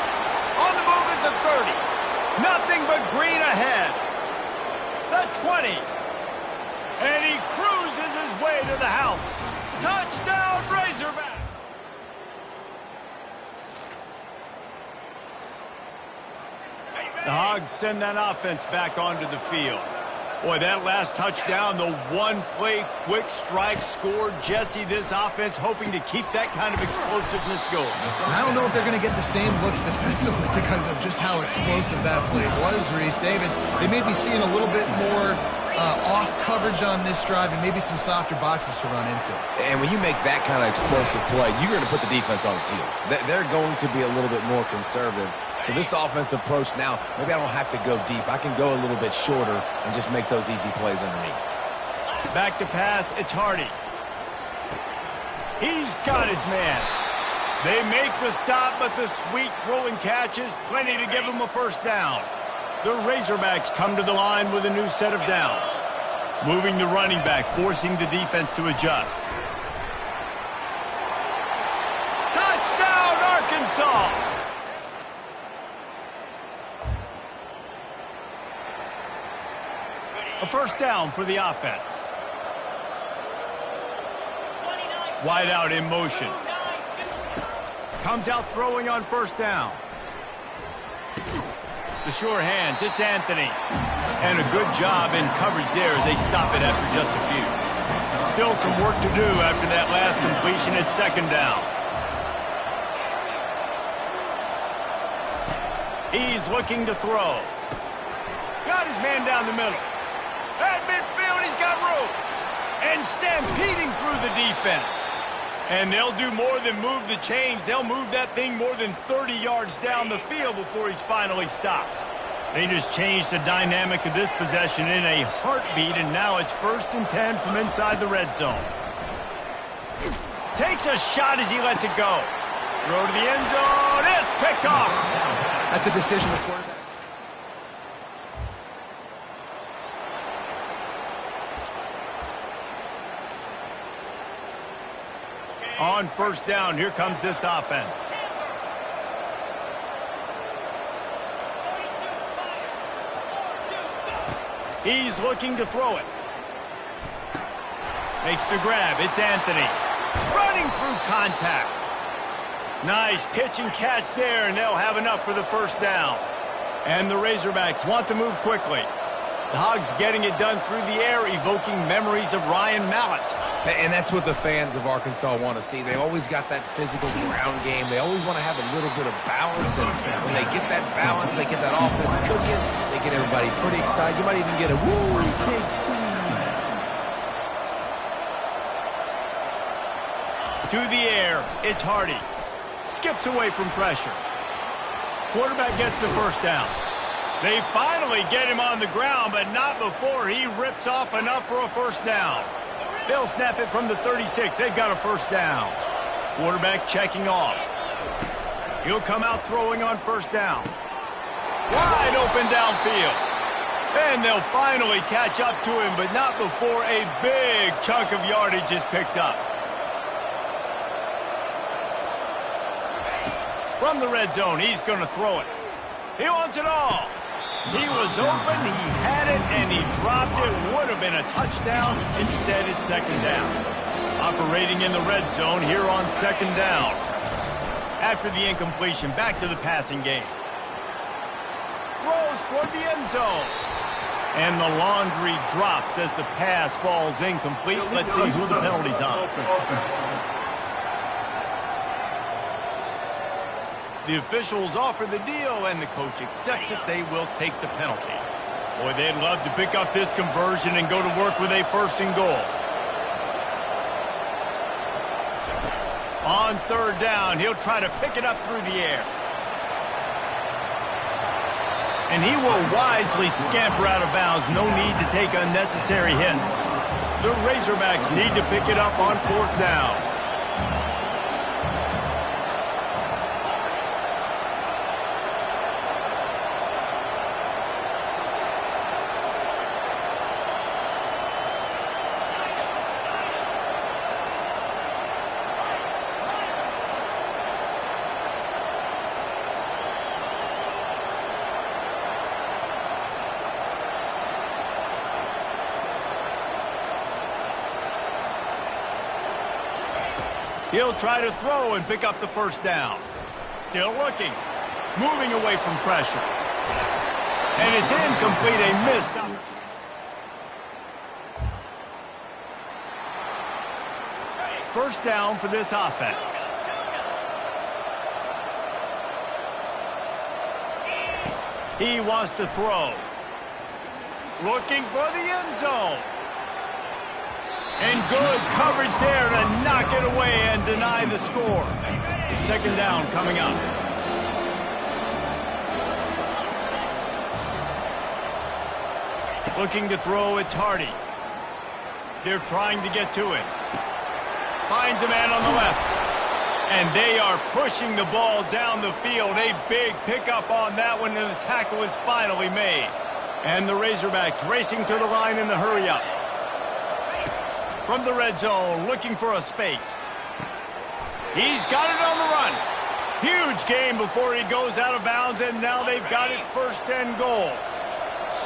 On the move at the 30. Nothing but green ahead. The 20. And he cruises his way to the house. Touchdown, Razorback. The Hogs send that offense back onto the field. Boy, that last touchdown, the one-play quick strike scored. Jesse, this offense hoping to keep that kind of explosiveness going. And I don't know if they're going to get the same looks defensively because of just how explosive that play was, Reese. David, they may be seeing a little bit more off coverage on this drive and maybe some softer boxes to run into. And when you make that kind of explosive play, you're going to put the defense on its heels. They're going to be a little bit more conservative. So this offensive approach now, maybe I don't have to go deep. I can go a little bit shorter and just make those easy plays underneath. Back to pass, it's Hardy. He's got his man. They make the stop, but the sweet rolling catch is plenty to give them a first down. The Razorbacks come to the line with a new set of downs. Moving the running back, forcing the defense to adjust. Touchdown, Arkansas! A first down for the offense. Wide out in motion. Comes out throwing on first down. The sure hands, it's Anthony. And a good job in coverage there as they stop it after just a few. Still some work to do after that last completion at second down. He's looking to throw. Got his man down the middle. At midfield, he's got room. And stampeding through the defense. And they'll do more than move the chains. They'll move that thing more than 30 yards down the field before he's finally stopped. They just changed the dynamic of this possession in a heartbeat, and now it's 1st and 10 from inside the red zone. Takes a shot as he lets it go. Throw to the end zone. It's picked off. That's a decision the quarterback. On first down, here comes this offense. He's looking to throw it. Makes the grab. It's Anthony. Running through contact. Nice pitch and catch there, and they'll have enough for the first down. And the Razorbacks want to move quickly. The Hogs getting it done through the air, evoking memories of Ryan Mallett. And that's what the fans of Arkansas want to see. They always got that physical ground game. They always want to have a little bit of balance. And when they get that balance, they get that offense cooking. They get everybody pretty excited. You might even get a woo, big swing. To the air, it's Hardy. Skips away from pressure. Quarterback gets the first down. They finally get him on the ground, but not before he rips off enough for a first down. They'll snap it from the 36. They've got a first down. Quarterback checking off. He'll come out throwing on first down. Wide open downfield. And they'll finally catch up to him, but not before a big chunk of yardage is picked up. From the red zone, he's going to throw it. He wants it all. He was open, he had it, and he dropped it. Would have been a touchdown. Instead, it's second down. Operating in the red zone here on second down. After the incompletion, back to the passing game. Throws toward the end zone. And the laundry drops as the pass falls incomplete. Let's see who the penalty's on. The officials offer the deal, and the coach accepts it. They will take the penalty. Boy, they'd love to pick up this conversion and go to work with a first and goal. On third down, he'll try to pick it up through the air. And he will wisely scamper out of bounds. No need to take unnecessary hits. The Razorbacks need to pick it up on fourth down. He'll try to throw and pick up the first down. Still looking. Moving away from pressure. And it's incomplete, a missed opportunity. First down for this offense. He wants to throw. Looking for the end zone. And good coverage there to knock it away and deny the score. Second down coming up. Looking to throw, it's Hardy. They're trying to get to it. Finds a man on the left. And they are pushing the ball down the field. A big pickup on that one, and the tackle is finally made. And the Razorbacks racing to the line in the hurry-up. From the red zone, looking for a space. He's got it on the run. Huge gain before he goes out of bounds, and now they've got it first and goal.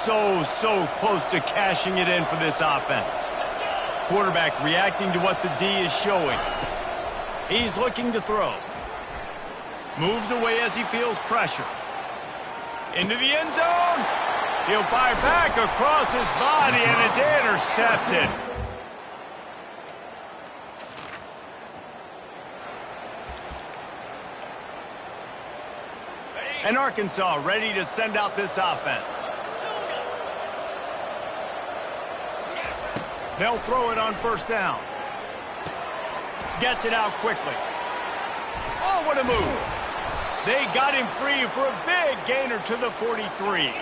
So close to cashing it in for this offense. Quarterback reacting to what the D is showing. He's looking to throw. Moves away as he feels pressure. Into the end zone. He'll fire back across his body, and it's intercepted. And Arkansas ready to send out this offense. They'll throw it on first down. Gets it out quickly. Oh, what a move. They got him free for a big gainer to the 43.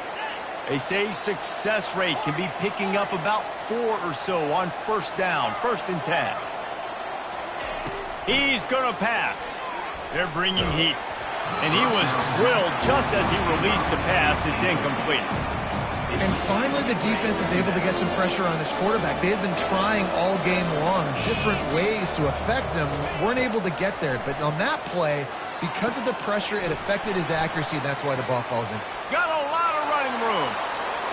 They say success rate can be picking up about 4 or so on first down, 1st and 10. He's going to pass. They're bringing heat. And he was drilled just as he released the pass. It's incomplete. And finally, the defense is able to get some pressure on this quarterback. They had been trying all game long different ways to affect him. Weren't able to get there. But on that play, because of the pressure, it affected his accuracy, and that's why the ball falls in. Got a lot of running room.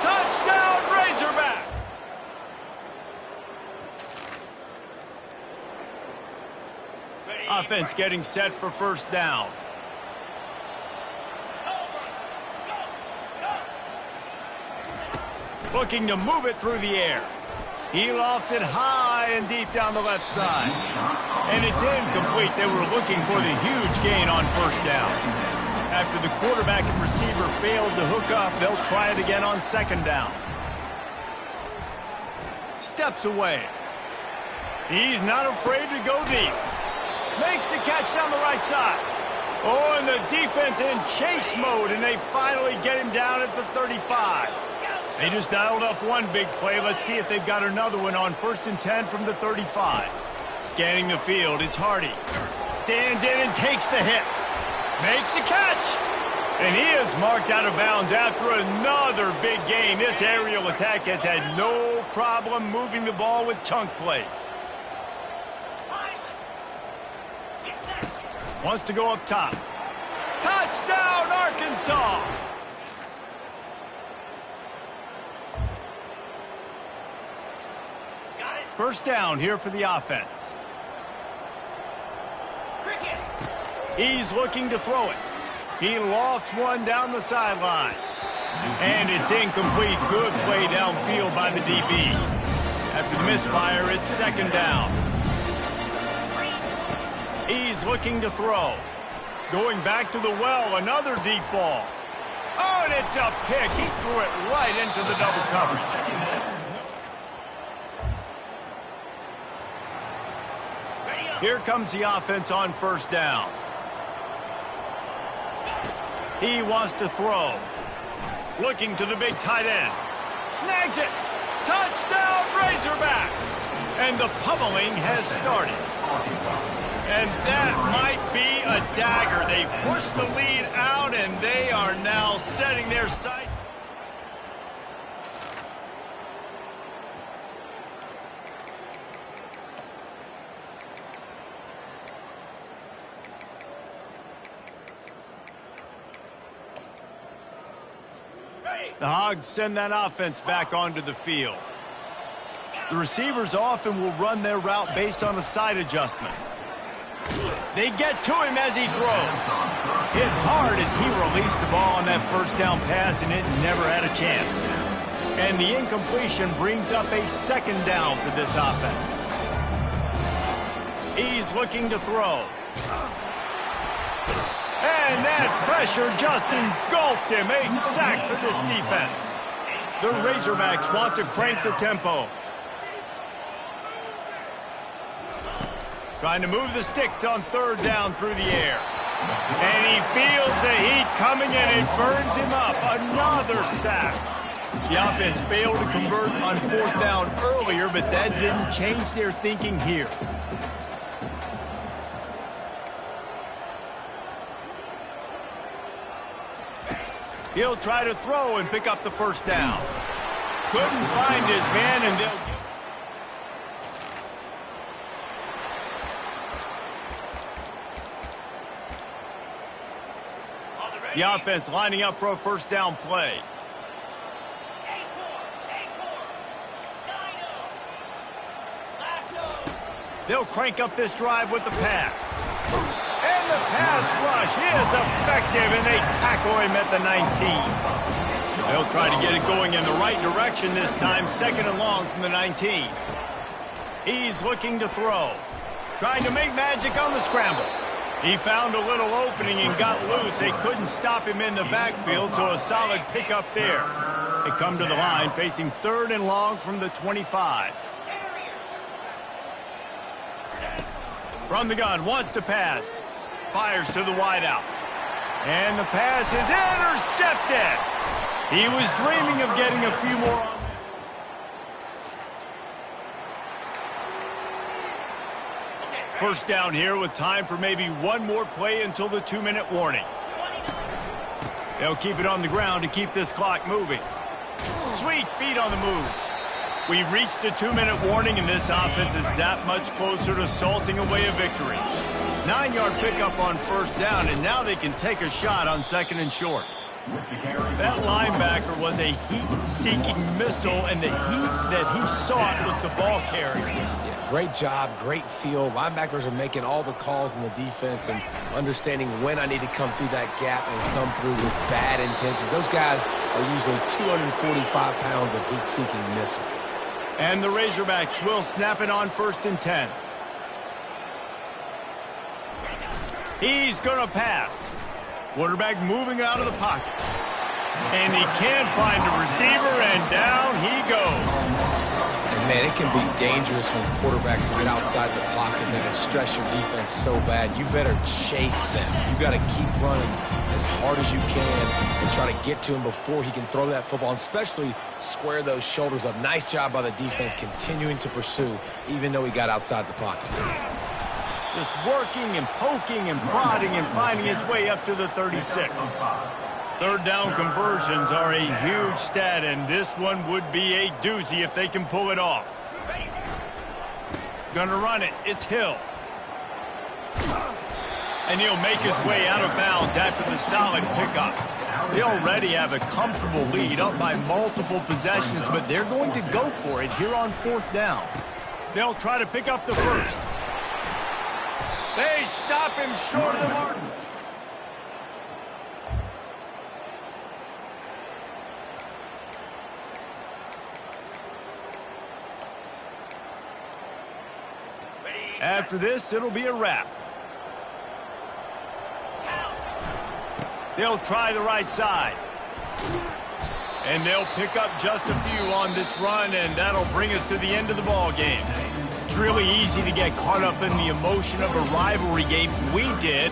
Touchdown, Razorback! Offense getting set for first down. Looking to move it through the air. He lofts it high and deep down the left side. And it's incomplete. They were looking for the huge gain on first down. After the quarterback and receiver failed to hook up, they'll try it again on second down. Steps away. He's not afraid to go deep. Makes the catch down the right side. Oh, and the defense in chase mode, and they finally get him down at the 35. They just dialed up one big play. Let's see if they've got another one on 1st and 10 from the 35. Scanning the field, it's Hardy. Stands in and takes the hit. Makes the catch. And he is marked out of bounds after another big gain. This aerial attack has had no problem moving the ball with chunk plays. Wants to go up top. Touchdown, Arkansas! First down here for the offense. He's looking to throw it. He lofts one down the sideline. And it's incomplete. Good play downfield by the DB. After the misfire, it's second down. He's looking to throw. Going back to the well, another deep ball. Oh, and it's a pick. He threw it right into the double coverage. Here comes the offense on first down. He wants to throw. Looking to the big tight end. Snags it. Touchdown, Razorbacks. And the pummeling has started. And that might be a dagger. They've pushed the lead out, and they are now setting their sights. The Hogs send that offense back onto the field. The receivers often will run their route based on a side adjustment. They get to him as he throws. Hit hard as he released the ball on that first down pass, and it never had a chance. And the incompletion brings up a second down for this offense. He's looking to throw. And that pressure just engulfed him. A sack for this defense. The Razorbacks want to crank the tempo. Trying to move the sticks on third down through the air. And he feels the heat coming in. It burns him up. Another sack. The offense failed to convert on fourth down earlier, but that didn't change their thinking here. He'll try to throw and pick up the first down. Couldn't find his man, and they'll get... The offense lining up for a first down play. They'll crank up this drive with the pass. And the pass rush is effective, and they tackle him at the 19. They'll try to get it going in the right direction this time, second and long from the 19. He's looking to throw. Trying to make magic on the scramble. He found a little opening and got loose. They couldn't stop him in the backfield, so a solid pickup there. They come to the line facing third and long from the 25. From the gun, wants to pass. Fires to the wideout. And the pass is intercepted. He was dreaming of getting a few more on. First down here with time for maybe one more play until the 2-minute warning. They'll keep it on the ground to keep this clock moving. Sweet feet on the move. We've reached the 2-minute warning, and this offense is that much closer to salting away a victory. 9-yard pickup on first down, and now they can take a shot on second and short. That linebacker was a heat-seeking missile, and the heat that he sought was the ball carrier. Yeah, great job, great feel. Linebackers are making all the calls in the defense and understanding when I need to come through that gap and come through with bad intentions. Those guys are usually 245 pounds of heat-seeking missile. And the Razorbacks will snap it on first and 10. He's going to pass. Quarterback moving out of the pocket. And he can't find a receiver, and down he goes. And man, it can be dangerous when quarterbacks get outside the pocket and they can stress your defense so bad. You better chase them. You got to keep running as hard as you can and try to get to him before he can throw that football, and especially square those shoulders up. Nice job by the defense continuing to pursue, even though he got outside the pocket. Just working and poking and prodding and finding his way up to the 36. Third down conversions are a huge stat, and this one would be a doozy if they can pull it off. Gonna run it. It's Hill. And he'll make his way out of bounds after the solid pickup. They already have a comfortable lead up by multiple possessions, but they're going to go for it here on fourth down. They'll try to pick up the first. They stop him short of the mark. After this, it'll be a wrap. They'll try the right side. And they'll pick up just a few on this run, and that'll bring us to the end of the ball game. It's really easy to get caught up in the emotion of a rivalry game. We did.